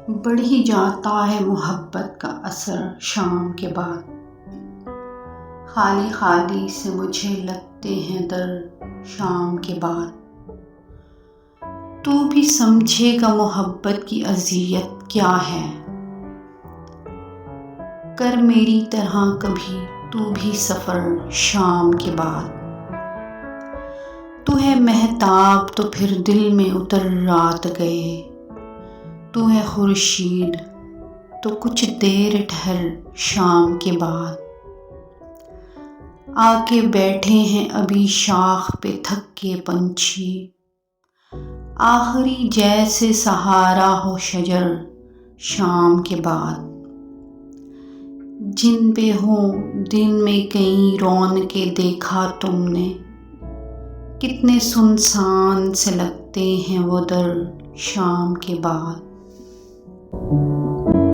بڑھ ہی جاتا ہے محبت کا اثر شام کے بعد، خالی خالی سے مجھے لگتے ہیں در شام کے بعد۔ تو بھی سمجھے گا محبت کی اذیت کیا ہے، کر میری طرح کبھی تو بھی سفر شام کے بعد۔ تو ہے مہتاب تو پھر دل میں اتر رات گئے، تو ہے خورشید تو کچھ دیر ٹھہر شام کے بعد۔ آ کے بیٹھے ہیں ابھی شاخ پہ تھک کے پنچھی، آخری جیسے سہارا ہو شجر شام کے بعد۔ جن پہ ہوں دن میں کئی رونقیں دیکھا تم نے، کتنے سنسان سے لگتے ہیں وہ در شام کے بعد۔